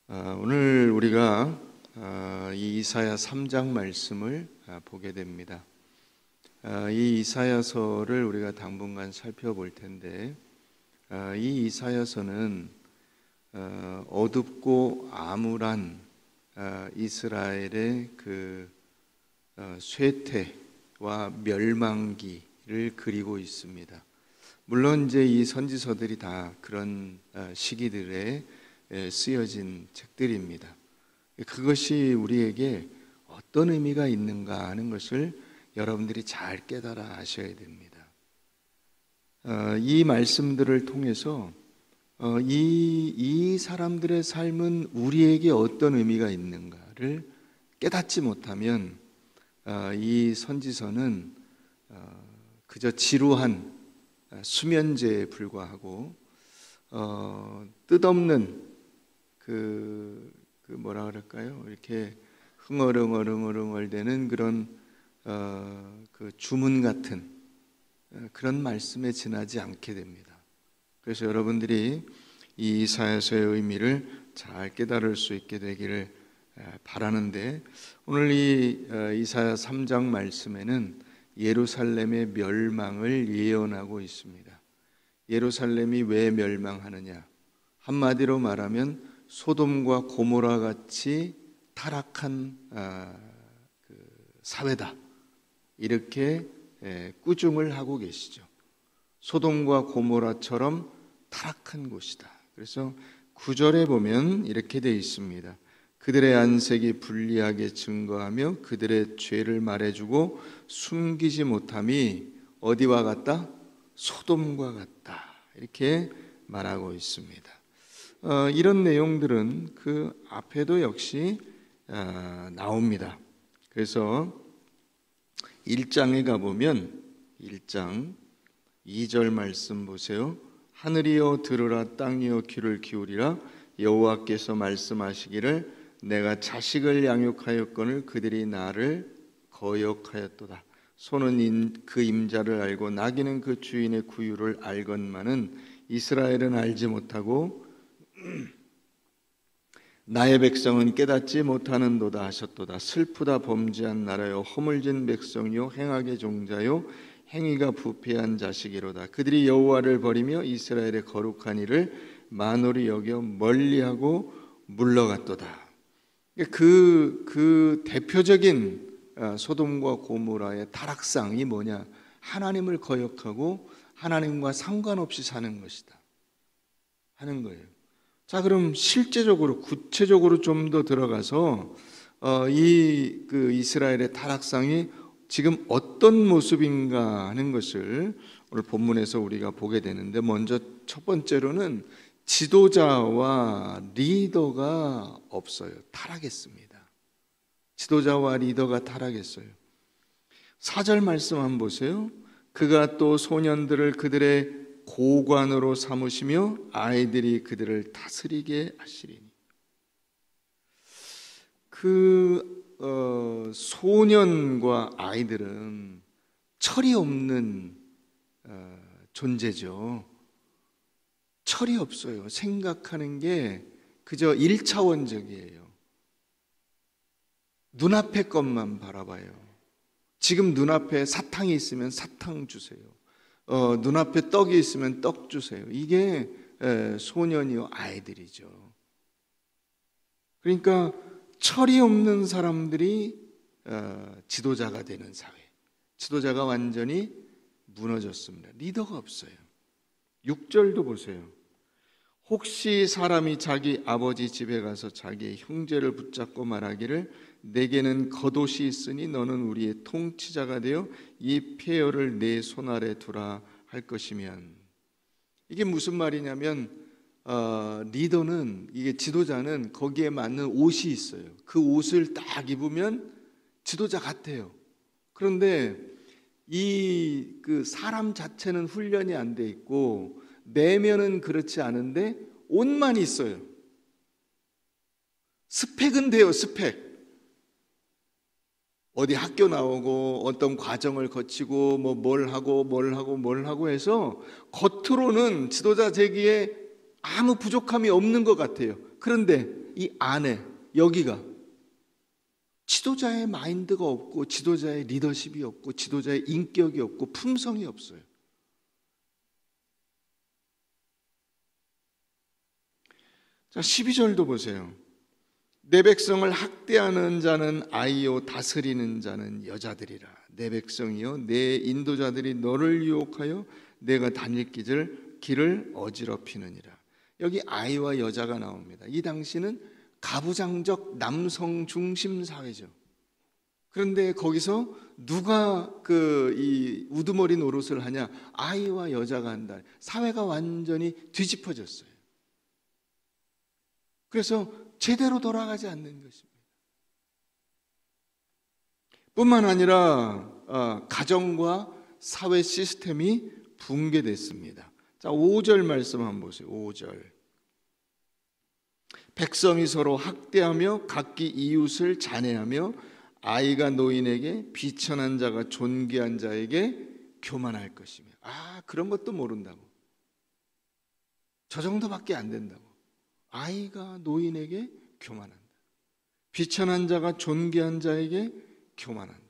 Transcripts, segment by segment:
오늘 우리가 이 이사야 3장 말씀을 보게 됩니다. 이 이사야서를 우리가 당분간 살펴볼 텐데, 이 이사야서는 어둡고 암울한 이스라엘의 그 쇠퇴와 멸망기를 그리고 있습니다. 물론 이제 이 선지서들이 다 그런 시기들에 쓰여진 책들입니다. 그것이 우리에게 어떤 의미가 있는가 하는 것을 여러분들이 잘 깨달아 아셔야 됩니다. 이 말씀들을 통해서 이 사람들의 삶은 우리에게 어떤 의미가 있는가를 깨닫지 못하면 이 선지서는 그저 지루한 수면제에 불과하고 뜻없는 뭐라 그럴까요? 이렇게 흥얼흥얼대는 그런 그 주문 같은 그런 말씀에 지나지 않게 됩니다. 그래서 여러분들이 이 이사야서의 의미를 잘 깨달을 수 있게 되기를 바라는데, 오늘 이 이사야 3장 말씀에는 예루살렘의 멸망을 예언하고 있습니다. 예루살렘이 왜 멸망하느냐? 한마디로 말하면 소돔과 고모라 같이 타락한 사회다, 이렇게 꾸중을 하고 계시죠. 소돔과 고모라처럼 타락한 곳이다. 그래서 9절에 보면 이렇게 되어 있습니다. 그들의 안색이 불리하게 증거하며 그들의 죄를 말해주고 숨기지 못함이 어디와 같다? 소돔과 같다, 이렇게 말하고 있습니다. 이런 내용들은 그 앞에도 역시 나옵니다. 그래서 1장에 가보면 1장 2절 말씀 보세요. 하늘이여 들으라, 땅이여 귀를 기울이라. 여호와께서 말씀하시기를 내가 자식을 양육하였거늘 그들이 나를 거역하였도다. 소는 그 임자를 알고 나귀는 그 주인의 구유를 알건만은 이스라엘은 알지 못하고 나의 백성은 깨닫지 못하는도다 하셨도다. 슬프다 범죄한 나라요, 허물진 백성이요, 행악의 종자요, 행위가 부패한 자식이로다. 그들이 여호와를 버리며 이스라엘의 거룩한 이를 만홀히 여겨 멀리하고 물러갔도다. 그 대표적인 소돔과 고모라의 타락상이 뭐냐? 하나님을 거역하고 하나님과 상관없이 사는 것이다 하는 거예요. 자, 그럼 실제적으로 구체적으로 좀 더 들어가서 그 이스라엘의 타락상이 지금 어떤 모습인가 하는 것을 오늘 본문에서 우리가 보게 되는데, 먼저 첫 번째로는 지도자와 리더가 없어요. 타락했습니다. 지도자와 리더가 타락했어요. 4절 말씀 한번 보세요. 그가 또 소년들을 그들의 고관으로 삼으시며 아이들이 그들을 다스리게 하시리니. 소년과 아이들은 철이 없는 존재죠. 철이 없어요. 생각하는 게 그저 1차원적이에요. 눈앞의 것만 바라봐요. 지금 눈앞에 사탕이 있으면 사탕 주세요. 눈앞에 떡이 있으면 떡 주세요. 이게 소년이요, 아이들이죠. 그러니까 철이 없는 사람들이 지도자가 되는 사회. 지도자가 완전히 무너졌습니다. 리더가 없어요. 6절도 보세요. 혹시 사람이 자기 아버지 집에 가서 자기의 형제를 붙잡고 말하기를 내게는 겉옷이 있으니 너는 우리의 통치자가 되어 이 폐허를 내 손 아래 두라 할 것이면, 이게 무슨 말이냐면 리더는, 이게 지도자는 거기에 맞는 옷이 있어요. 그 옷을 딱 입으면 지도자 같아요. 그런데 그 사람 자체는 훈련이 안 돼 있고 내면은 그렇지 않은데 옷만 있어요. 스펙은 돼요. 스펙. 어디 학교 나오고 어떤 과정을 거치고 뭘 하고 해서 겉으로는 지도자 되기에 아무 부족함이 없는 것 같아요. 그런데 이 안에 여기가 지도자의 마인드가 없고 지도자의 리더십이 없고 지도자의 인격이 없고 품성이 없어요. 자, 12절도 보세요. 내 백성을 학대하는 자는 아이요 다스리는 자는 여자들이라. 내 백성이요 내 인도자들이 너를 유혹하여 내가 다닐 길을 어지럽히느니라. 여기 아이와 여자가 나옵니다. 이 당시는 가부장적 남성 중심 사회죠. 그런데 거기서 누가 이 우두머리 노릇을 하냐? 아이와 여자가 한다. 사회가 완전히 뒤집어졌어요. 그래서 제대로 돌아가지 않는 것입니다. 뿐만 아니라 가정과 사회 시스템이 붕괴됐습니다. 자, 5절 말씀 한번 보세요. 5절. 백성이 서로 학대하며 각기 이웃을 잔해하며 아이가 노인에게 비천한 자가 존귀한 자에게 교만할 것이며. 그런 것도 모른다고. 저 정도밖에 안 된다고. 아이가 노인에게 교만한다. 비천한 자가 존귀한 자에게 교만한다.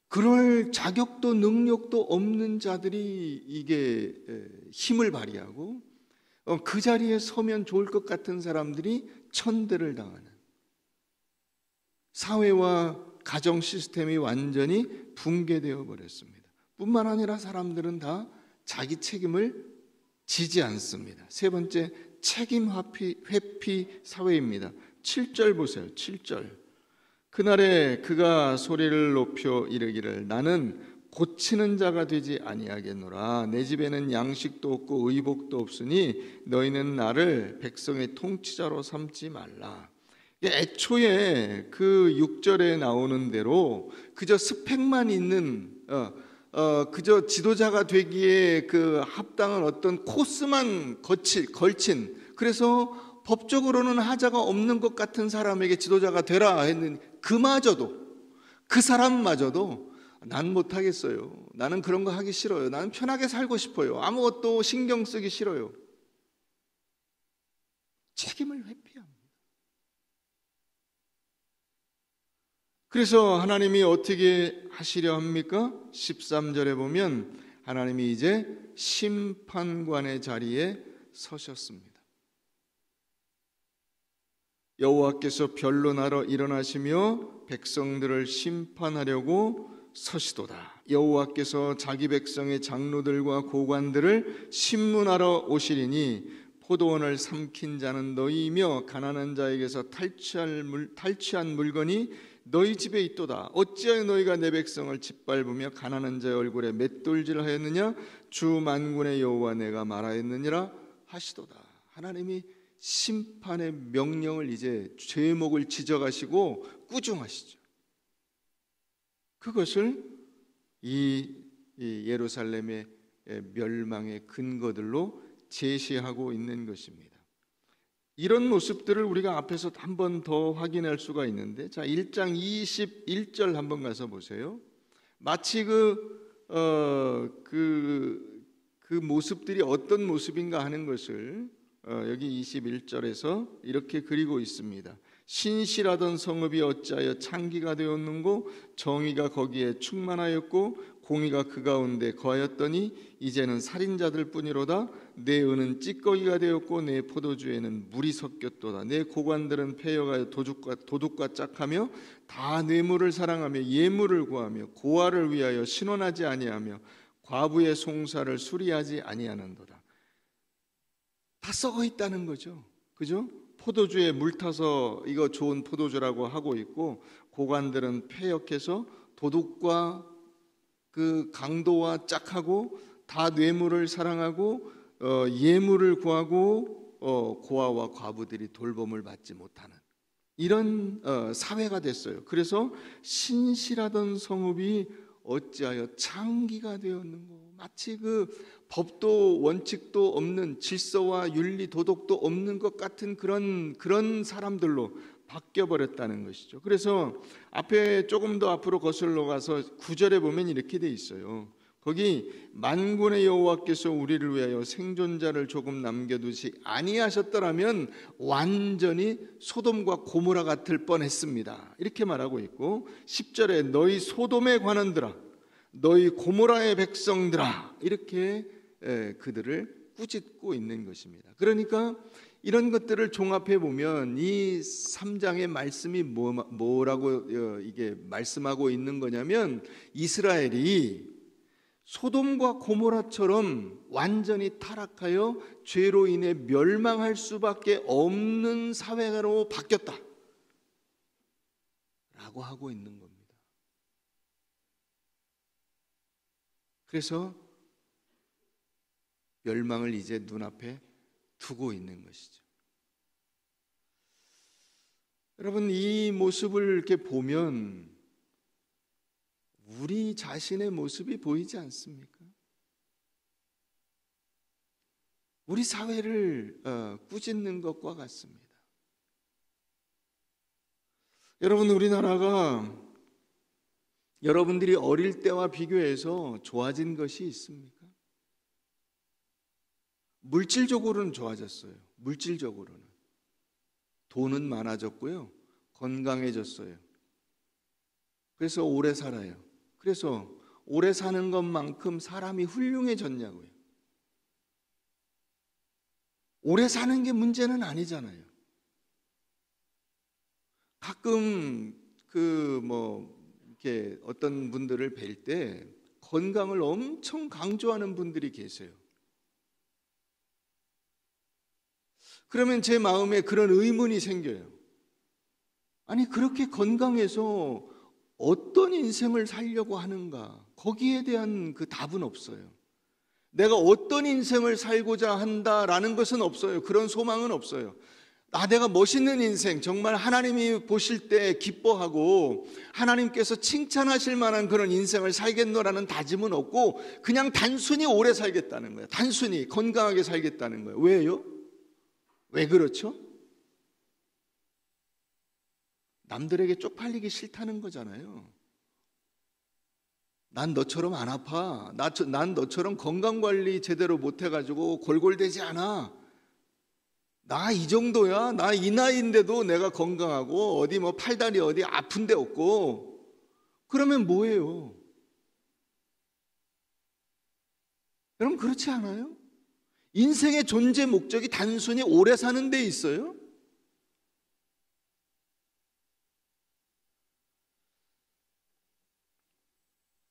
그럴 자격도 능력도 없는 자들이 이게 힘을 발휘하고 그 자리에 서면 좋을 것 같은 사람들이 천대를 당하는, 사회와 가정 시스템이 완전히 붕괴되어 버렸습니다. 뿐만 아니라 사람들은 다 자기 책임을 지지 않습니다. 세 번째, 책임 회피 사회입니다. 7절 보세요. 7절. 그날에 그가 소리를 높여 이르기를 나는 고치는 자가 되지 아니하겠노라. 내 집에는 양식도 없고 의복도 없으니 너희는 나를 백성의 통치자로 삼지 말라. 애초에 그 6절에 나오는 대로 그저 스펙만 있는 그저 지도자가 되기에 그 합당한 어떤 코스만 걸친, 그래서 법적으로는 하자가 없는 것 같은 사람에게 지도자가 되라 했는 그 사람마저도 난 못하겠어요. 나는 그런 거 하기 싫어요. 나는 편하게 살고 싶어요. 아무것도 신경 쓰기 싫어요. 책임을 회피합니다. 그래서 하나님이 어떻게 하시려 합니까? 13절에 보면 하나님이 이제 심판관의 자리에 서셨습니다. 여호와께서 변론하러 일어나시며 백성들을 심판하려고 서시도다. 여호와께서 자기 백성의 장로들과 고관들을 심문하러 오시리니 포도원을 삼킨 자는 너희이며 가난한 자에게서 탈취한 물건이 너희 집에 있도다. 어찌하여 너희가 내 백성을 짓밟으며 가난한 자의 얼굴에 맷돌질하였느냐? 주 만군의 여호와 내가 말하였느니라 하시도다. 하나님이 심판의 명령을 이제 제목을 지적하시고 꾸중하시죠. 그것을 이 예루살렘의 멸망의 근거들로 제시하고 있는 것입니다. 이런 모습들을 우리가 앞에서 한 번 더 확인할 수가 있는데, 자, 1장 21절 한번 가서 보세요. 마치 그 모습들이 어떤 모습인가 하는 것을 여기 21절에서 이렇게 그리고 있습니다. 신실하던 성읍이 어찌하여 창기가 되었는고 정의가 거기에 충만하였고 공의가 그 가운데 거하였더니 이제는 살인자들 뿐이로다. 내 은은 찌꺼기가 되었고 내 포도주에는 물이 섞였도다. 내 고관들은 패여가 도둑과 짝하며 다 뇌물을 사랑하며 예물을 구하며 고아를 위하여 신원하지 아니하며 과부의 송사를 수리하지 아니하는도다. 다 썩어 있다는 거죠. 그죠? 포도주에 물 타서 이거 좋은 포도주라고 하고 있고, 고관들은 패역해서 도둑과 그 강도와 짝하고 다 뇌물을 사랑하고 예물을 구하고 고아와 과부들이 돌봄을 받지 못하는 이런 사회가 됐어요. 그래서 신실하던 성읍이 어찌하여 창기가 되었는고, 마치 그 법도 원칙도 없는, 질서와 윤리 도덕도 없는 것 같은 그런 사람들로 바뀌어버렸다는 것이죠. 그래서 앞에 조금 더 앞으로 거슬러 가서 9절에 보면 이렇게 돼 있어요. 거기 만군의 여호와께서 우리를 위하여 생존자를 조금 남겨두지 아니하셨더라면 완전히 소돔과 고모라 같을 뻔했습니다. 이렇게 말하고 있고 10절에 너희 소돔에 관한들아 너희 고모라의 백성들아 이렇게 그들을 꾸짖고 있는 것입니다. 그러니까 이런 것들을 종합해 보면 이 3장의 말씀이 뭐라고 이게 말씀하고 있는 거냐면 이스라엘이 소돔과 고모라처럼 완전히 타락하여 죄로 인해 멸망할 수밖에 없는 사회로 바뀌었다 라고 하고 있는 겁니다. 그래서 멸망을 이제 눈앞에 두고 있는 것이죠. 여러분, 이 모습을 이렇게 보면 우리 자신의 모습이 보이지 않습니까? 우리 사회를 꾸짖는 것과 같습니다. 여러분, 우리나라가 여러분들이 어릴 때와 비교해서 좋아진 것이 있습니까? 물질적으로는 좋아졌어요. 물질적으로는 돈은 많아졌고요, 건강해졌어요. 그래서 오래 살아요. 그래서 오래 사는 것만큼 사람이 훌륭해졌냐고요. 오래 사는 게 문제는 아니잖아요. 가끔 이렇게 어떤 분들을 뵐 때 건강을 엄청 강조하는 분들이 계세요. 그러면 제 마음에 그런 의문이 생겨요. 아니, 그렇게 건강해서 어떤 인생을 살려고 하는가? 거기에 대한 그 답은 없어요. 내가 어떤 인생을 살고자 한다라는 것은 없어요. 그런 소망은 없어요. 내가 멋있는 인생, 정말 하나님이 보실 때 기뻐하고 하나님께서 칭찬하실 만한 그런 인생을 살겠노라는 다짐은 없고 그냥 단순히 오래 살겠다는 거예요. 단순히 건강하게 살겠다는 거예요. 왜요? 왜 그렇죠? 남들에게 쪽팔리기 싫다는 거잖아요. 난 너처럼 안 아파. 난 너처럼 건강관리 제대로 못해가지고 골골대지 않아. 나 이 정도야. 나 이 나이인데도 내가 건강하고 어디 팔다리 어디 아픈 데 없고. 그러면 뭐예요? 여러분, 그렇지 않아요? 인생의 존재 목적이 단순히 오래 사는 데 있어요?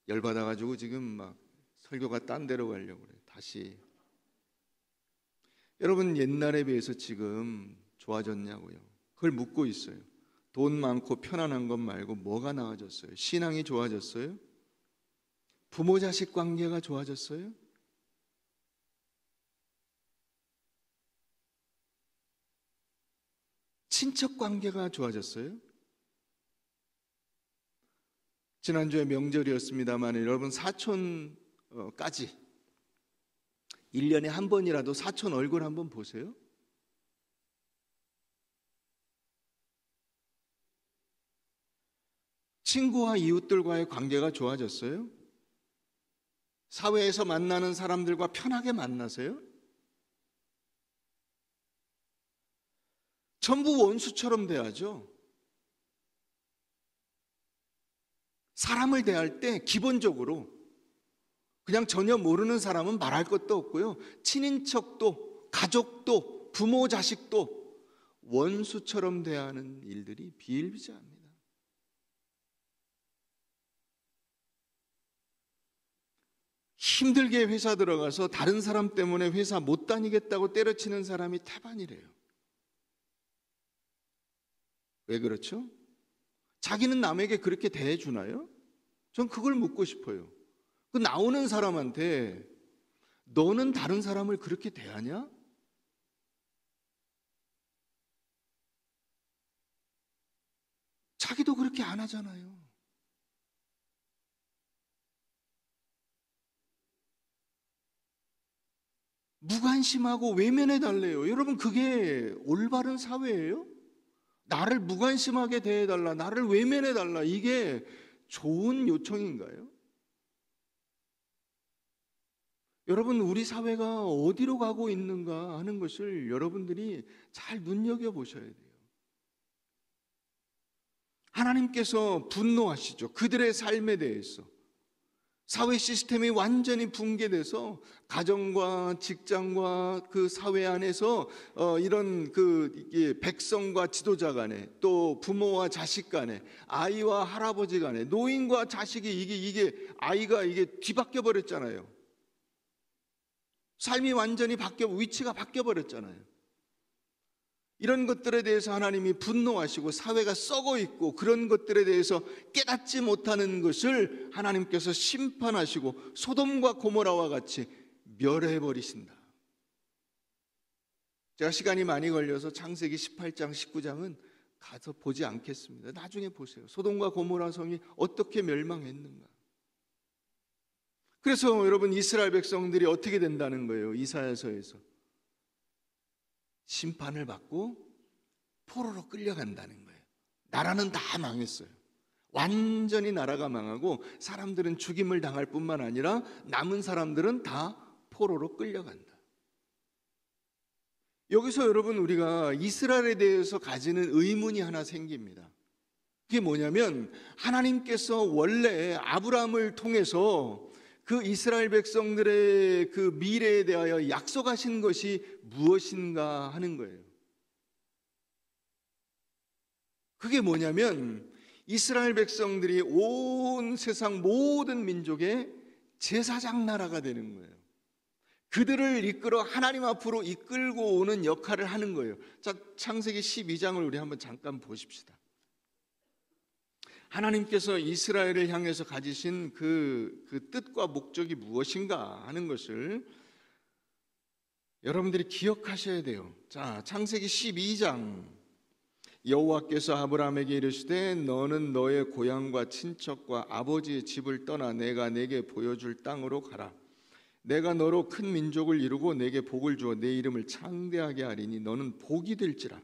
열받아가지고 지금 설교가 딴 데로 가려고 그래요. 다시. 여러분, 옛날에 비해서 지금 좋아졌냐고요? 그걸 묻고 있어요. 돈 많고 편안한 것 말고 뭐가 나아졌어요? 신앙이 좋아졌어요? 부모 자식 관계가 좋아졌어요? 친척 관계가 좋아졌어요? 지난주에 명절이었습니다만 여러분, 사촌까지 1년에 한 번이라도 사촌 얼굴 한번 보세요. 친구와 이웃들과의 관계가 좋아졌어요? 사회에서 만나는 사람들과 편하게 만나세요? 전부 원수처럼 대하죠. 사람을 대할 때 기본적으로 그냥 전혀 모르는 사람은 말할 것도 없고요, 친인척도 가족도 부모 자식도 원수처럼 대하는 일들이 비일비재합니다. 힘들게 회사 들어가서 다른 사람 때문에 회사 못 다니겠다고 때려치는 사람이 태반이래요. 왜 그렇죠? 자기는 남에게 그렇게 대해주나요? 전 그걸 묻고 싶어요. 그 나오는 사람한테 너는 다른 사람을 그렇게 대하냐? 자기도 그렇게 안 하잖아요. 무관심하고 외면해달래요. 여러분, 그게 올바른 사회예요? 나를 무관심하게 대해달라, 나를 외면해달라, 이게 좋은 요청인가요? 여러분, 우리 사회가 어디로 가고 있는가 하는 것을 여러분들이 잘 눈여겨보셔야 돼요. 하나님께서 분노하시죠. 그들의 삶에 대해서. 사회 시스템이 완전히 붕괴돼서 가정과 직장과 그 사회 안에서 이런 백성과 지도자 간에, 또 부모와 자식 간에, 아이와 할아버지 간에, 노인과 자식이 이게 아이가 뒤바뀌어 버렸잖아요. 삶이 완전히 위치가 바뀌어 버렸잖아요. 이런 것들에 대해서 하나님이 분노하시고 사회가 썩어 있고 그런 것들에 대해서 깨닫지 못하는 것을 하나님께서 심판하시고 소돔과 고모라와 같이 멸해 버리신다. 제가 시간이 많이 걸려서 창세기 18장, 19장은 가서 보지 않겠습니다. 나중에 보세요. 소돔과 고모라 성이 어떻게 멸망했는가. 그래서 여러분, 이스라엘 백성들이 어떻게 된다는 거예요? 이사야서에서 심판을 받고 포로로 끌려간다는 거예요. 나라는 다 망했어요. 완전히 나라가 망하고 사람들은 죽임을 당할 뿐만 아니라 남은 사람들은 다 포로로 끌려간다. 여기서 여러분, 우리가 이스라엘에 대해서 가지는 의문이 하나 생깁니다. 그게 뭐냐면, 하나님께서 원래 아브라함을 통해서 그 이스라엘 백성들의 그 미래에 대하여 약속하신 것이 무엇인가 하는 거예요. 그게 뭐냐면, 이스라엘 백성들이 온 세상 모든 민족의 제사장 나라가 되는 거예요. 그들을 이끌어 하나님 앞으로 이끌고 오는 역할을 하는 거예요. 자, 창세기 12장을 우리 한번 잠깐 보십시다. 하나님께서 이스라엘을 향해서 가지신 그 뜻과 목적이 무엇인가 하는 것을 여러분들이 기억하셔야 돼요. 자, 창세기 12장. 여호와께서 아브라함에게 이르시되 너는 너의 고향과 친척과 아버지의 집을 떠나 내가 내게 보여줄 땅으로 가라. 내가 너로 큰 민족을 이루고 내게 복을 주어 내 이름을 창대하게 하리니 너는 복이 될지라.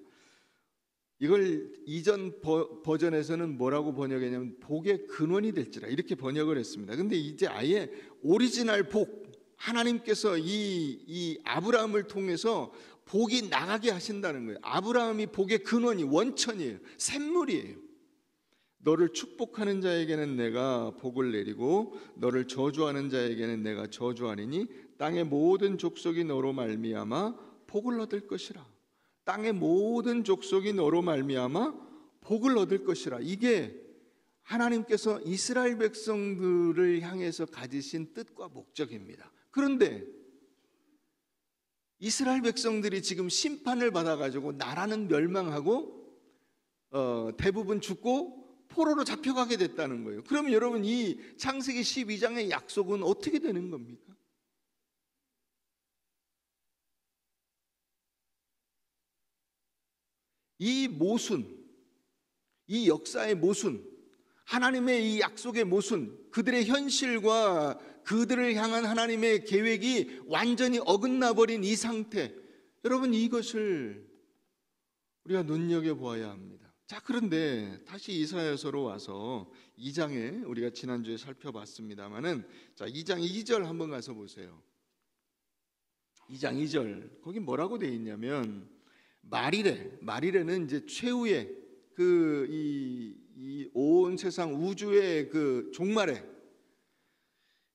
이걸 이전 버전에서는 뭐라고 번역했냐면 복의 근원이 될지라 이렇게 번역을 했습니다. 근데 이제 아예 오리지널 복, 하나님께서 이 아브라함을 통해서 복이 나가게 하신다는 거예요. 아브라함이 복의 근원이 원천이에요. 샘물이에요. 너를 축복하는 자에게는 내가 복을 내리고 너를 저주하는 자에게는 내가 저주하리니 땅의 모든 족속이 너로 말미암아 복을 얻을 것이라. 땅의 모든 족속이 너로 말미암아 복을 얻을 것이라. 이게 하나님께서 이스라엘 백성들을 향해서 가지신 뜻과 목적입니다. 그런데 이스라엘 백성들이 지금 심판을 받아가지고 나라는 멸망하고 대부분 죽고 포로로 잡혀가게 됐다는 거예요. 그러면 여러분, 이 창세기 12장의 약속은 어떻게 되는 겁니까? 이 모순, 이 역사의 모순, 하나님의 이 약속의 모순, 그들의 현실과 그들을 향한 하나님의 계획이 완전히 어긋나 버린 이 상태, 여러분, 이것을 우리가 눈여겨보아야 합니다. 자, 그런데 다시 이사야서로 와서 2장에 우리가 지난주에 살펴봤습니다마는, 자, 2장 2절 한번 가서 보세요. 2장 2절, 거기 뭐라고 되어 있냐면, 마리레는 이제 최후의 이 온 세상 우주의 그 종말에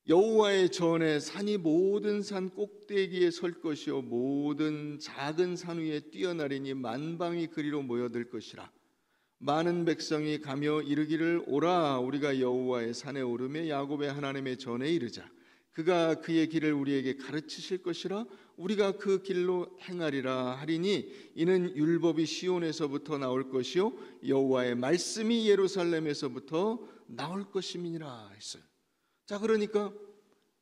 여호와의 전에 산이 모든 산 꼭대기에 설 것이요 모든 작은 산 위에 뛰어나리니 만방이 그리로 모여들 것이라. 많은 백성이 가며 이르기를 오라 우리가 여호와의 산에 오르며 야곱의 하나님의 전에 이르자. 그가 그의 길을 우리에게 가르치실 것이라. 우리가 그 길로 행하리라 하리니 이는 율법이 시온에서부터 나올 것이요 여호와의 말씀이 예루살렘에서부터 나올 것임이니라 했어요. 자, 그러니까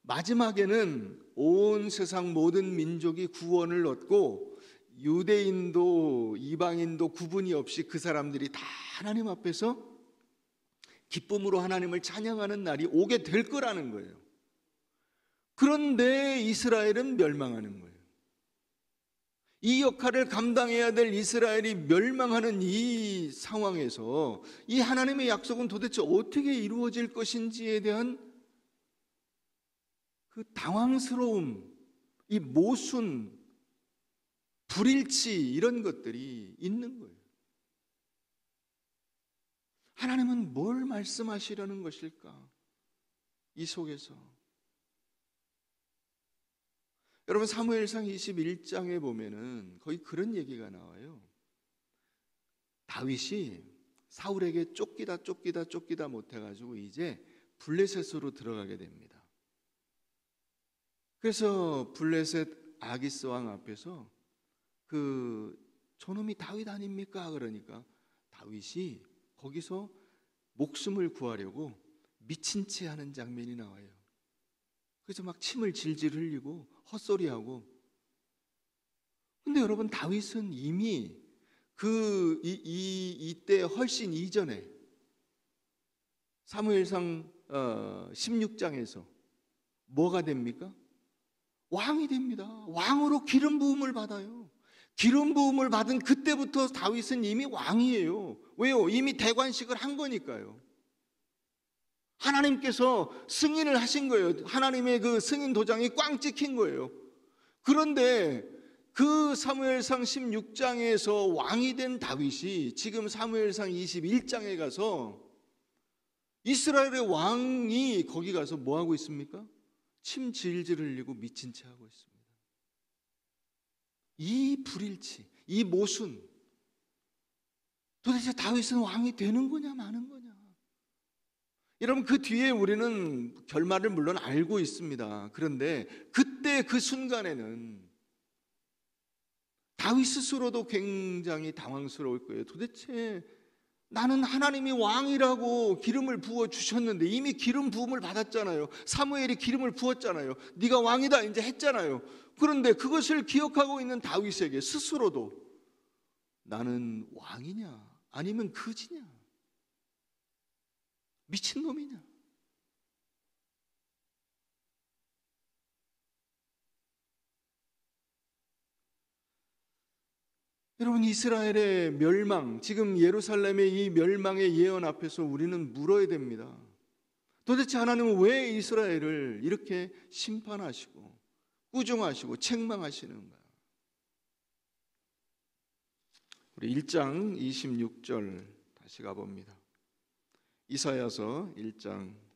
마지막에는 온 세상 모든 민족이 구원을 얻고 유대인도 이방인도 구분이 없이 그 사람들이 다 하나님 앞에서 기쁨으로 하나님을 찬양하는 날이 오게 될 거라는 거예요. 그런데 이스라엘은 멸망하는 거예요. 이 역할을 감당해야 될 이스라엘이 멸망하는 이 상황에서 이 하나님의 약속은 도대체 어떻게 이루어질 것인지에 대한 그 당황스러움, 이 모순, 불일치 이런 것들이 있는 거예요. 하나님은 뭘 말씀하시려는 것일까? 이 속에서 여러분 사무엘상 21장에 보면은 거의 그런 얘기가 나와요. 다윗이 사울에게 쫓기다 못해가지고 이제 블레셋으로 들어가게 됩니다. 그래서 블레셋 아기스 왕 앞에서 저놈이 다윗 아닙니까? 그러니까 다윗이 거기서 목숨을 구하려고 미친 채 하는 장면이 나와요. 그래서 막 침을 질질 흘리고 헛소리하고. 근데 여러분 다윗은 이미 이때 훨씬 이전에 사무엘상 16장에서 뭐가 됩니까? 왕이 됩니다. 왕으로 기름 부음을 받아요. 기름 부음을 받은 그때부터 다윗은 이미 왕이에요. 왜요? 이미 대관식을 한 거니까요. 하나님께서 승인을 하신 거예요. 하나님의 그 승인 도장이 꽝 찍힌 거예요. 그런데 그 사무엘상 16장에서 왕이 된 다윗이 지금 사무엘상 21장에 가서 이스라엘의 왕이 거기 가서 뭐 하고 있습니까? 침 질질 흘리고 미친 채 하고 있습니다. 이 불일치, 이 모순, 도대체 다윗은 왕이 되는 거냐 마는 거냐? 여러분 그 뒤에 우리는 결말을 물론 알고 있습니다. 그런데 그때 그 순간에는 다윗 스스로도 굉장히 당황스러울 거예요. 도대체 나는 하나님이 왕이라고 기름을 부어 주셨는데 이미 기름 부음을 받았잖아요. 사무엘이 기름을 부었잖아요. 네가 왕이다 이제 했잖아요. 그런데 그것을 기억하고 있는 다윗에게 스스로도 나는 왕이냐 아니면 거지냐, 미친놈이냐. 여러분 이스라엘의 멸망, 지금 예루살렘의 이 멸망의 예언 앞에서 우리는 물어야 됩니다. 도대체 하나님은 왜 이스라엘을 이렇게 심판하시고 꾸중하시고 책망하시는가? 우리 1장 26절 다시 가봅니다. 이사야서 1장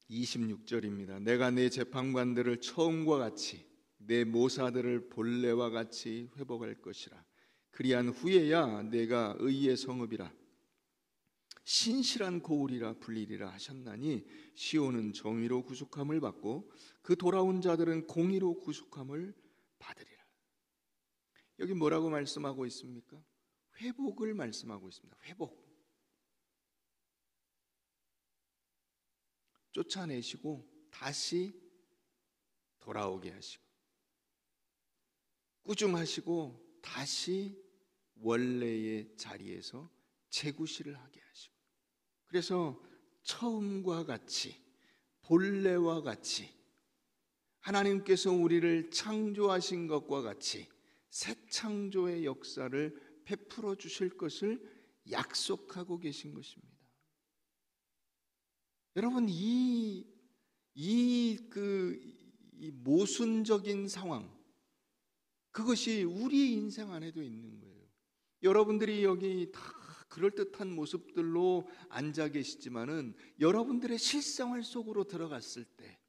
26절입니다. 내가 내 재판관들을 처음과 같이 내 모사들을 본래와 같이 회복할 것이라. 그리한 후에야 내가 의의 성읍이라 신실한 고울이라 불리리라 하셨나니 시온은 정의로 구속함을 받고 그 돌아온 자들은 공의로 구속함을 받으리라. 여기 뭐라고 말씀하고 있습니까? 회복을 말씀하고 있습니다. 회복. 쫓아내시고 다시 돌아오게 하시고 꾸중하시고 다시 원래의 자리에서 재구시를 하게 하시고, 그래서 처음과 같이 본래와 같이 하나님께서 우리를 창조하신 것과 같이 새 창조의 역사를 베풀어 주실 것을 약속하고 계신 것입니다. 여러분 이 모순적인 상황, 그것이 우리의 인생 안에도 있는 거예요. 여러분들이 여기 다 그럴듯한 모습들로 앉아 계시지만은 여러분들의 실생활 속으로 들어갔을 때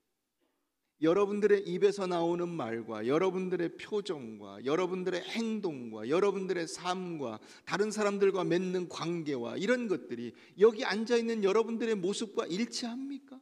여러분들의 입에서 나오는 말과 여러분들의 표정과 여러분들의 행동과 여러분들의 삶과 다른 사람들과 맺는 관계와 이런 것들이 여기 앉아 있는 여러분들의 모습과 일치합니까?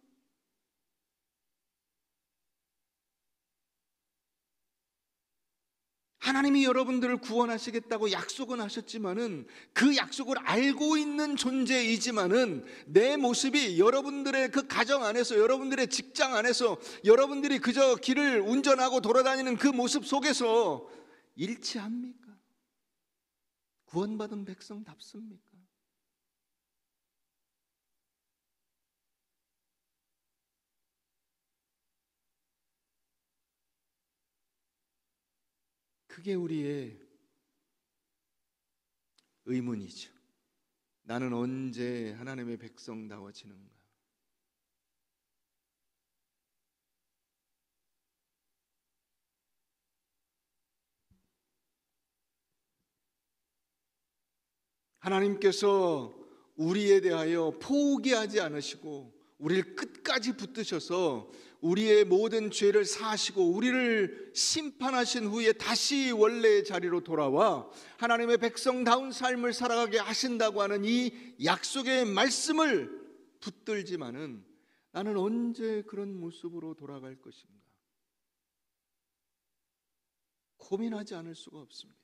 하나님이 여러분들을 구원하시겠다고 약속은 하셨지만은 그 약속을 알고 있는 존재이지만은 내 모습이 여러분들의 그 가정 안에서, 여러분들의 직장 안에서, 여러분들이 그저 길을 운전하고 돌아다니는 그 모습 속에서 일치합니까? 구원받은 백성답습니까? 그게 우리의 의문이죠. 나는 언제 하나님의 백성다워지는가? 하나님께서 우리에 대하여 포기하지 않으시고 우리를 끝까지 붙드셔서 우리의 모든 죄를 사하시고 우리를 심판하신 후에 다시 원래의 자리로 돌아와 하나님의 백성다운 삶을 살아가게 하신다고 하는 이 약속의 말씀을 붙들지만은 나는 언제 그런 모습으로 돌아갈 것인가? 고민하지 않을 수가 없습니다.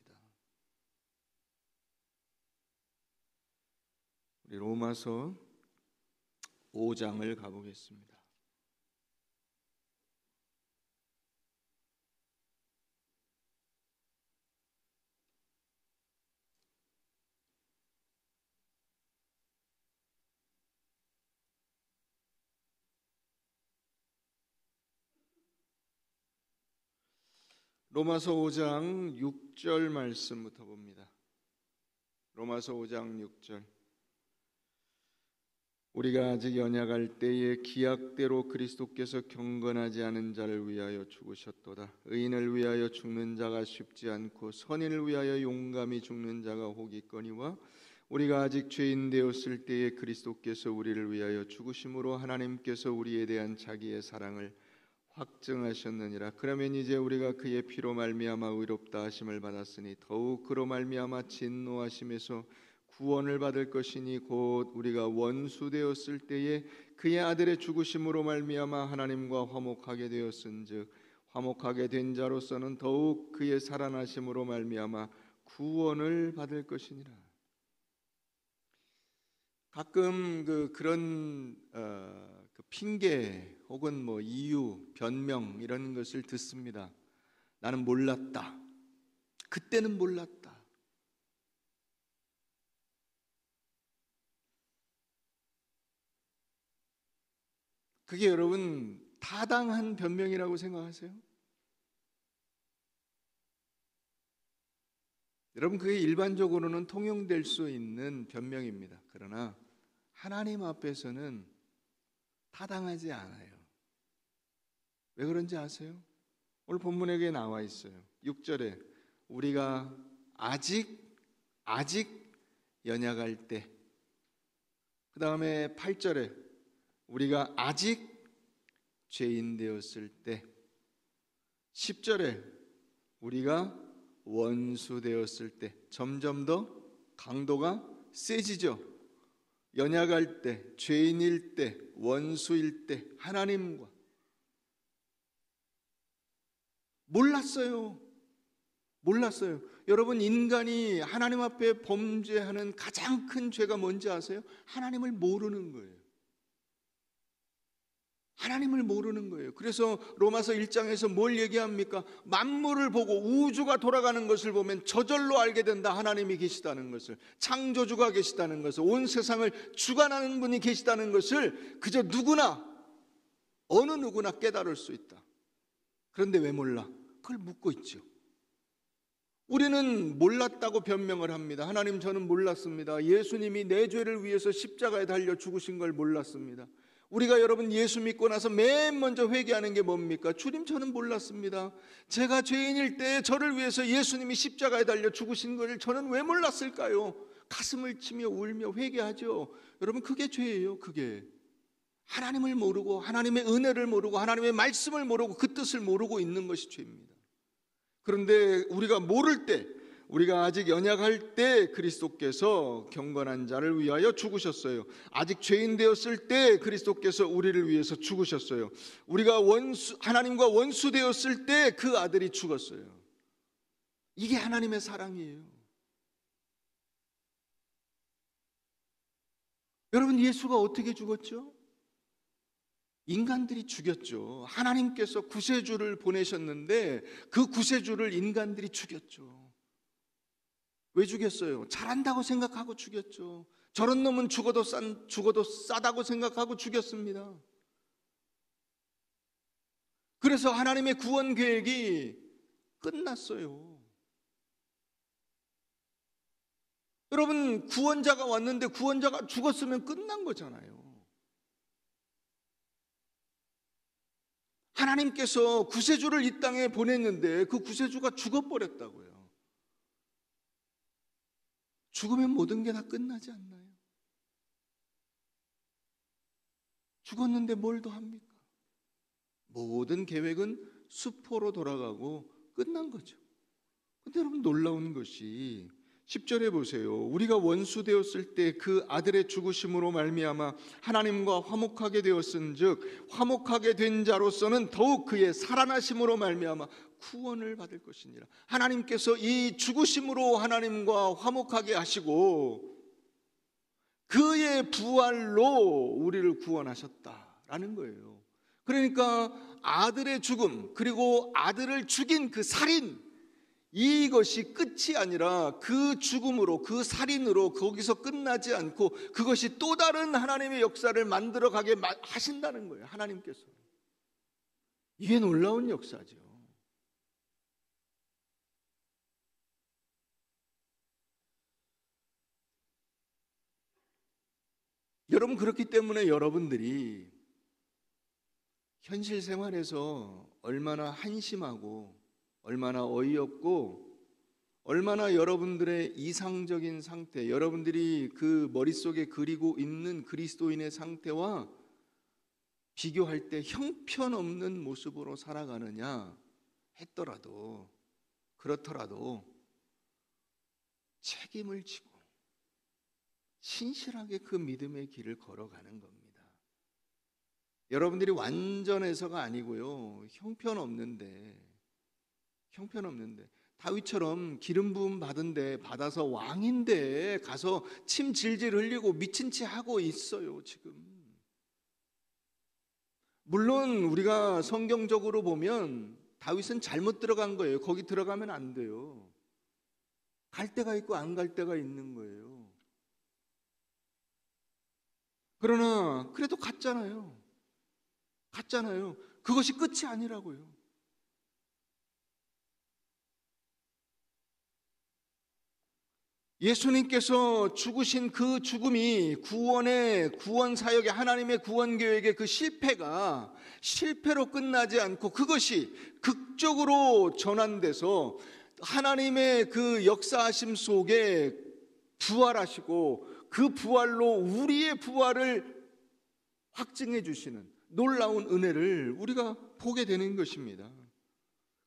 우리 로마서 5장을 가보겠습니다. 로마서 5장 6절 말씀부터 봅니다. 로마서 5장 6절. 우리가 아직 연약할 때에 기약대로 그리스도께서 경건하지 않은 자를 위하여 죽으셨도다. 의인을 위하여 죽는 자가 쉽지 않고 선인을 위하여 용감히 죽는 자가 혹 있거니와 우리가 아직 죄인 되었을 때에 그리스도께서 우리를 위하여 죽으심으로 하나님께서 우리에 대한 자기의 사랑을 확증하셨느니라. 그러면 이제 우리가 그의 피로 말미암아 의롭다 하심을 받았으니 더욱 그로 말미암아 진노하심에서 구원을 받을 것이니 곧 우리가 원수 되었을 때에 그의 아들의 죽으심으로 말미암아 하나님과 화목하게 되었은즉 화목하게 된 자로서는 더욱 그의 살아나심으로 말미암아 구원을 받을 것이니라. 가끔 그런 핑계 혹은 뭐 이유, 변명 이런 것을 듣습니다. 나는 몰랐다. 그때는 몰랐다. 그게 여러분 타당한 변명이라고 생각하세요? 여러분 그게 일반적으로는 통용될 수 있는 변명입니다. 그러나 하나님 앞에서는 타당하지 않아요. 왜 그런지 아세요? 오늘 본문에 나와 있어요. 6절에 우리가 아직 연약할 때, 그 다음에 8절에 우리가 아직 죄인 되었을 때, 10절에 우리가 원수 되었을 때, 점점 더 강도가 세지죠. 연약할 때, 죄인일 때, 원수일 때, 하나님과 몰랐어요. 여러분 인간이 하나님 앞에 범죄하는 가장 큰 죄가 뭔지 아세요? 하나님을 모르는 거예요. 하나님을 모르는 거예요. 그래서 로마서 1장에서 뭘 얘기합니까? 만물을 보고 우주가 돌아가는 것을 보면 저절로 알게 된다. 하나님이 계시다는 것을, 창조주가 계시다는 것을, 온 세상을 주관하는 분이 계시다는 것을 그저 어느 누구나 깨달을 수 있다. 그런데 왜 몰라? 그걸 묻고 있죠. 우리는 몰랐다고 변명을 합니다. 하나님, 저는 몰랐습니다. 예수님이 내 죄를 위해서 십자가에 달려 죽으신 걸 몰랐습니다. 우리가 여러분 예수 믿고 나서 맨 먼저 회개하는 게 뭡니까? 주님, 저는 몰랐습니다. 제가 죄인일 때 저를 위해서 예수님이 십자가에 달려 죽으신 걸 저는 왜 몰랐을까요? 가슴을 치며 울며 회개하죠. 여러분 그게 죄예요. 그게 하나님을 모르고 하나님의 은혜를 모르고 하나님의 말씀을 모르고 그 뜻을 모르고 있는 것이 죄입니다. 그런데 우리가 모를 때, 우리가 아직 연약할 때 그리스도께서 경건한 자를 위하여 죽으셨어요. 아직 죄인 되었을 때 그리스도께서 우리를 위해서 죽으셨어요. 우리가 하나님과 원수 되었을 때 그 아들이 죽었어요. 이게 하나님의 사랑이에요. 여러분, 예수가 어떻게 죽었죠? 인간들이 죽였죠. 하나님께서 구세주를 보내셨는데 그 구세주를 인간들이 죽였죠. 왜 죽였어요? 잘한다고 생각하고 죽였죠. 저런 놈은 죽어도 싸다고 생각하고 죽였습니다. 그래서 하나님의 구원 계획이 끝났어요. 여러분, 구원자가 왔는데 구원자가 죽었으면 끝난 거잖아요. 하나님께서 구세주를 이 땅에 보냈는데 그 구세주가 죽어버렸다고요. 죽으면 모든 게 다 끝나지 않나요? 죽었는데 뭘 더 합니까? 모든 계획은 수포로 돌아가고 끝난 거죠. 근데 여러분, 놀라운 것이 10절에 보세요. 우리가 원수 되었을 때 그 아들의 죽으심으로 말미암아 하나님과 화목하게 되었은즉 화목하게 된 자로서는 더욱 그의 살아나심으로 말미암아 구원을 받을 것이니라. 하나님께서 이 죽으심으로 하나님과 화목하게 하시고 그의 부활로 우리를 구원하셨다라는 거예요. 그러니까 아들의 죽음, 그리고 아들을 죽인 그 살인, 이것이 끝이 아니라 그 죽음으로, 그 살인으로 거기서 끝나지 않고 그것이 또 다른 하나님의 역사를 만들어 가게 하신다는 거예요. 하나님께서. 이게 놀라운 역사죠. 여러분, 그렇기 때문에 여러분들이 현실 생활에서 얼마나 한심하고 얼마나 어이없고 얼마나 여러분들의 이상적인 상태, 여러분들이 그 머릿속에 그리고 있는 그리스도인의 상태와 비교할 때 형편없는 모습으로 살아가느냐 했더라도, 그렇더라도 책임을 지고 신실하게 그 믿음의 길을 걸어가는 겁니다. 여러분들이 완전해서가 아니고요, 형편없는데 다윗처럼 기름 부음 받은데 받아서 왕인데 가서 침 질질 흘리고 미친 체 하고 있어요 지금. 물론 우리가 성경적으로 보면 다윗은 잘못 들어간 거예요. 거기 들어가면 안 돼요. 갈 데가 있고 안 갈 데가 있는 거예요. 그러나 그래도 갔잖아요. 그것이 끝이 아니라고요. 예수님께서 죽으신 그 죽음이 구원 사역의, 하나님의 구원 계획의 그 실패로 끝나지 않고 그것이 극적으로 전환돼서 하나님의 그 역사하심 속에 부활하시고 그 부활로 우리의 부활을 확증해 주시는 놀라운 은혜를 우리가 보게 되는 것입니다.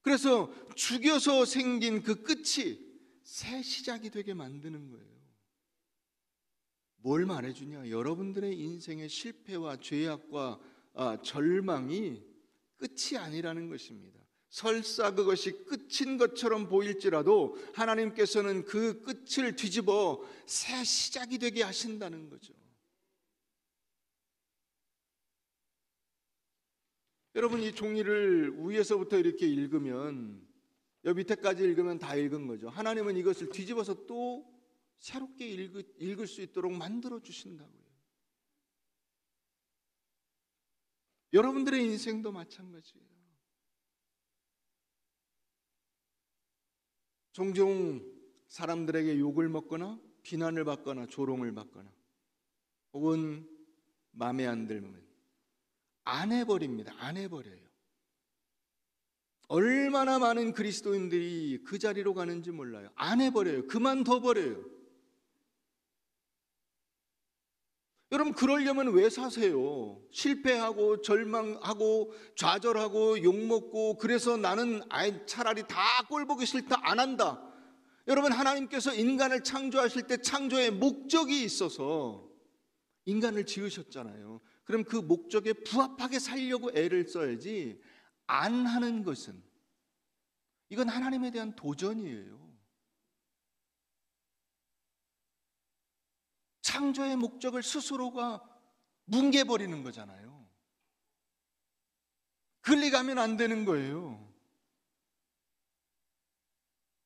그래서 죽여서 생긴 그 끝이 새 시작이 되게 만드는 거예요. 뭘 말해주냐? 여러분들의 인생의 실패와 죄악과 절망이 끝이 아니라는 것입니다. 설사 그것이 끝인 것처럼 보일지라도 하나님께서는 그 끝을 뒤집어 새 시작이 되게 하신다는 거죠. 여러분, 이 종이를 위에서부터 이렇게 읽으면, 여기 밑에까지 읽으면 다 읽은 거죠. 하나님은 이것을 뒤집어서 또 새롭게 읽을 수 있도록 만들어 주신다고요. 여러분들의 인생도 마찬가지예요. 종종 사람들에게 욕을 먹거나 비난을 받거나 조롱을 받거나 혹은 마음에 안 들면 안 해버려요. 얼마나 많은 그리스도인들이 그 자리로 가는지 몰라요. 안 해버려요. 그만둬버려요. 여러분, 그러려면 왜 사세요? 실패하고 절망하고 좌절하고 욕먹고, 그래서 나는 차라리 다 꼴보기 싫다, 안 한다. 여러분, 하나님께서 인간을 창조하실 때 창조의 목적이 있어서 인간을 지으셨잖아요. 그럼 그 목적에 부합하게 살려고 애를 써야지, 안 하는 것은, 이건 하나님에 대한 도전이에요. 창조의 목적을 스스로가 뭉개버리는 거잖아요. 끌리가면 안 되는 거예요.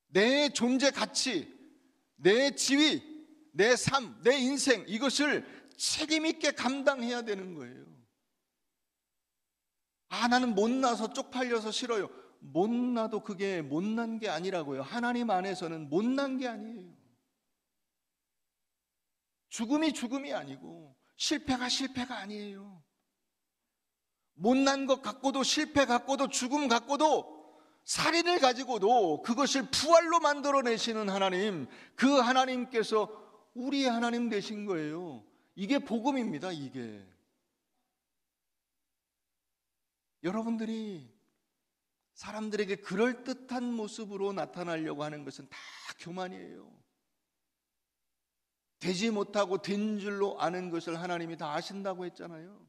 내 존재 가치, 내 지위, 내 삶, 내 인생, 이것을 책임있게 감당해야 되는 거예요. 나는 못나서 쪽팔려서 싫어요. 못나도 그게 못난 게 아니라고요. 하나님 안에서는 못난 게 아니에요. 죽음이 죽음이 아니고 실패가 실패가 아니에요. 못난 것 갖고도, 실패 갖고도, 죽음 갖고도, 살인을 가지고도 그것을 부활로 만들어내시는 하나님, 그 하나님께서 우리의 하나님 되신 거예요. 이게 복음입니다. 이게 여러분들이 사람들에게 그럴듯한 모습으로 나타나려고 하는 것은 다 교만이에요. 되지 못하고 된 줄로 아는 것을 하나님이 다 아신다고 했잖아요.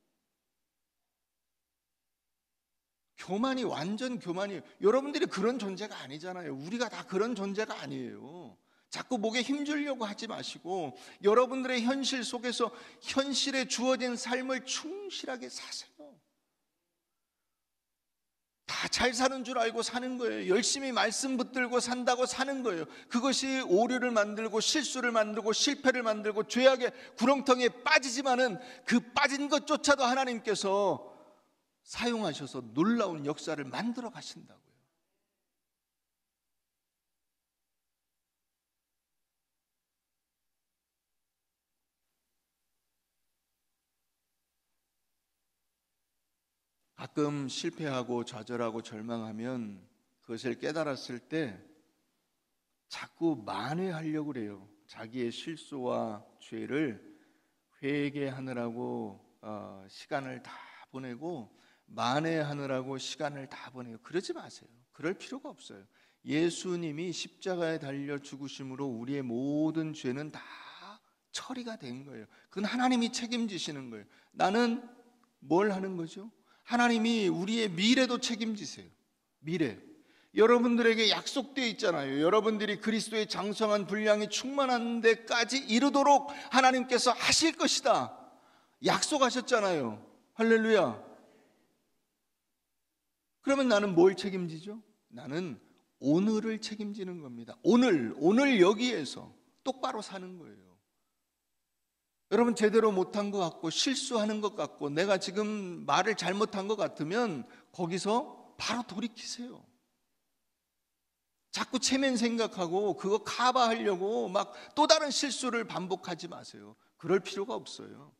교만이 완전 교만이에요. 여러분들이 그런 존재가 아니잖아요. 우리가 다 그런 존재가 아니에요. 자꾸 목에 힘주려고 하지 마시고 여러분들의 현실 속에서 현실에 주어진 삶을 충실하게 사세요. 다 잘 사는 줄 알고 사는 거예요. 열심히 말씀 붙들고 산다고 사는 거예요. 그것이 오류를 만들고 실수를 만들고 실패를 만들고 죄악의 구렁텅이에 빠지지만은 그 빠진 것조차도 하나님께서 사용하셔서 놀라운 역사를 만들어 가신다고요. 가끔 실패하고 좌절하고 절망하면 그것을 깨달았을 때 자꾸 만회하려고 그래요. 자기의 실수와 죄를 회개하느라고 시간을 다 보내고 만회하느라고 시간을 다 보내요. 그러지 마세요. 그럴 필요가 없어요. 예수님이 십자가에 달려 죽으심으로 우리의 모든 죄는 다 처리가 된 거예요. 그건 하나님이 책임지시는 거예요. 나는 뭘 하는 거죠? 하나님이 우리의 미래도 책임지세요. 미래. 여러분들에게 약속되어 있잖아요. 여러분들이 그리스도의 장성한 분량이 충만한 데까지 이르도록 하나님께서 하실 것이다. 약속하셨잖아요. 할렐루야. 그러면 나는 뭘 책임지죠? 나는 오늘을 책임지는 겁니다. 오늘 여기에서 똑바로 사는 거예요. 여러분 제대로 못한 것 같고 실수하는 것 같고 내가 지금 말을 잘못한 것 같으면 거기서 바로 돌이키세요. 자꾸 체면 생각하고 그거 커버하려고 막 또 다른 실수를 반복하지 마세요. 그럴 필요가 없어요.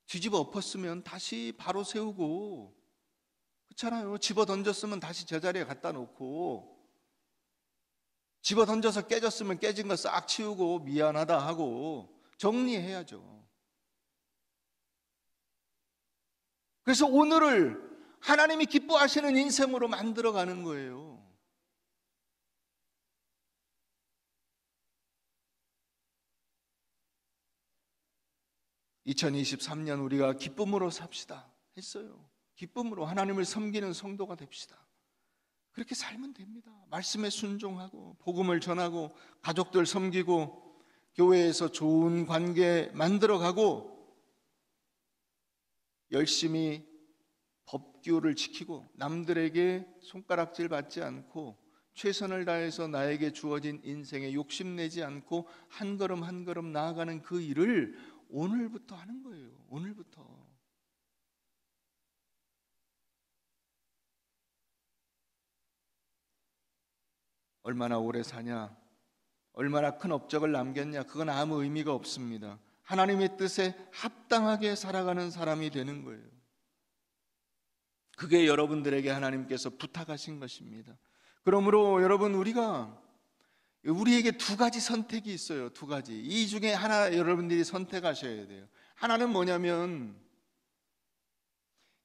뒤집어 엎었으면 다시 바로 세우고, 그렇잖아요. 집어 던졌으면 다시 제자리에 갖다 놓고, 집어 던져서 깨졌으면 깨진 거 싹 치우고 미안하다 하고 정리해야죠. 그래서 오늘을 하나님이 기뻐하시는 인생으로 만들어가는 거예요. (2023년) 우리가 기쁨으로 삽시다 했어요. 기쁨으로 하나님을 섬기는 성도가 됩시다. 그렇게 살면 됩니다. 말씀에 순종하고 복음을 전하고 가족들 섬기고 교회에서 좋은 관계 만들어가고 열심히 법규를 지키고 남들에게 손가락질 받지 않고 최선을 다해서 나에게 주어진 인생에 욕심내지 않고 한 걸음 한 걸음 나아가는 그 일을 오늘부터 하는 거예요. 오늘부터. 얼마나 오래 사냐, 얼마나 큰 업적을 남겼냐, 그건 아무 의미가 없습니다. 하나님의 뜻에 합당하게 살아가는 사람이 되는 거예요. 그게 여러분들에게 하나님께서 부탁하신 것입니다. 그러므로 여러분, 우리에게 두 가지 선택이 있어요. 두 가지. 이 중에 하나 여러분들이 선택하셔야 돼요. 하나는 뭐냐면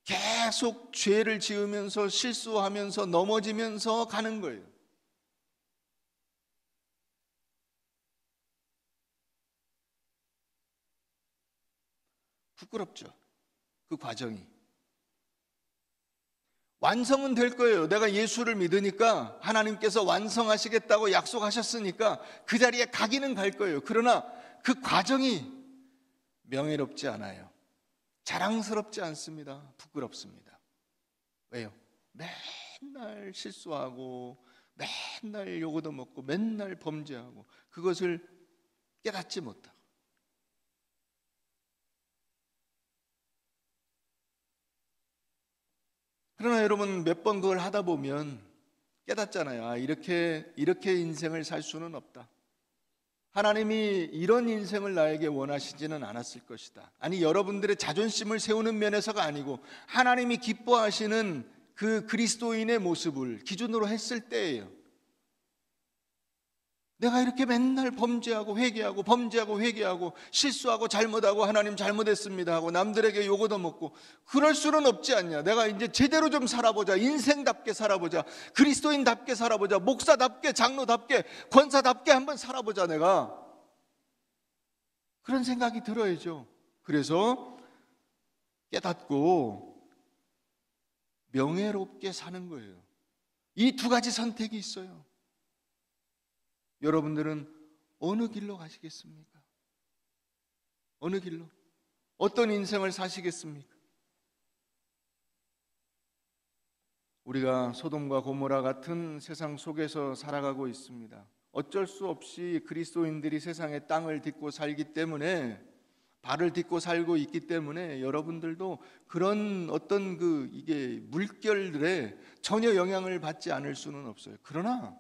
계속 죄를 지으면서 실수하면서 넘어지면서 가는 거예요. 부끄럽죠. 그 과정이. 완성은 될 거예요. 내가 예수를 믿으니까 하나님께서 완성하시겠다고 약속하셨으니까 그 자리에 가기는 갈 거예요. 그러나 그 과정이 명예롭지 않아요. 자랑스럽지 않습니다. 부끄럽습니다. 왜요? 맨날 실수하고 맨날 요거도 먹고 맨날 범죄하고 그것을 깨닫지 못하고. 그러나 여러분 몇 번 그걸 하다 보면 깨닫잖아요. 이렇게 인생을 살 수는 없다. 하나님이 이런 인생을 나에게 원하시지는 않았을 것이다. 아니, 여러분들의 자존심을 세우는 면에서가 아니고 하나님이 기뻐하시는 그 그리스도인의 모습을 기준으로 했을 때예요. 내가 이렇게 맨날 범죄하고 회개하고 범죄하고 회개하고 실수하고 잘못하고 하나님 잘못했습니다 하고 남들에게 욕 얻어먹고 그럴 수는 없지 않냐. 내가 이제 제대로 좀 살아보자. 인생답게 살아보자. 그리스도인답게 살아보자. 목사답게, 장로답게, 권사답게 한번 살아보자. 내가 그런 생각이 들어야죠. 그래서 깨닫고 명예롭게 사는 거예요. 이 두 가지 선택이 있어요. 여러분들은 어느 길로 가시겠습니까? 어느 길로? 어떤 인생을 사시겠습니까? 우리가 소돔과 고모라 같은 세상 속에서 살아가고 있습니다. 어쩔 수 없이 그리스도인들이 세상의 땅을 딛고 살기 때문에, 발을 딛고 살고 있기 때문에 여러분들도 그런 어떤 이게 물결들에 전혀 영향을 받지 않을 수는 없어요. 그러나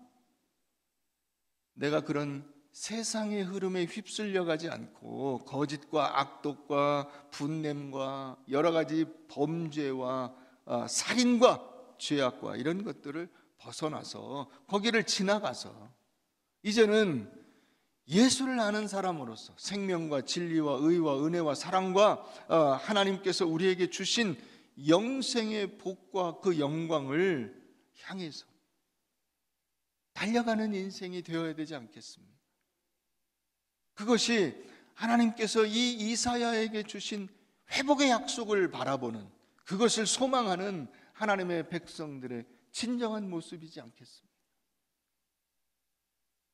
내가 그런 세상의 흐름에 휩쓸려 가지 않고 거짓과 악독과 분냄과 여러 가지 범죄와 살인과 죄악과 이런 것들을 벗어나서 거기를 지나가서 이제는 예수를 아는 사람으로서 생명과 진리와 의와 은혜와 사랑과 하나님께서 우리에게 주신 영생의 복과 그 영광을 향해서 달려가는 인생이 되어야 되지 않겠습니까? 그것이 하나님께서 이 이사야에게 주신 회복의 약속을 바라보는, 그것을 소망하는 하나님의 백성들의 진정한 모습이지 않겠습니까?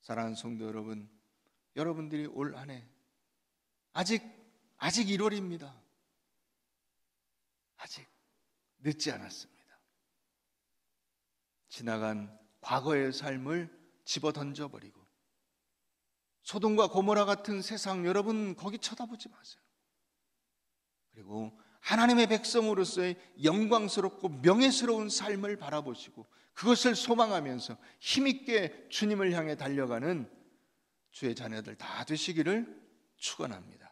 사랑하는 성도 여러분, 여러분들이 올 한 해 아직 1월입니다. 아직 늦지 않았습니다. 지나간 과거의 삶을 집어 던져버리고 소돔과 고모라 같은 세상, 여러분 거기 쳐다보지 마세요. 그리고 하나님의 백성으로서의 영광스럽고 명예스러운 삶을 바라보시고 그것을 소망하면서 힘있게 주님을 향해 달려가는 주의 자녀들 다 되시기를 축원합니다.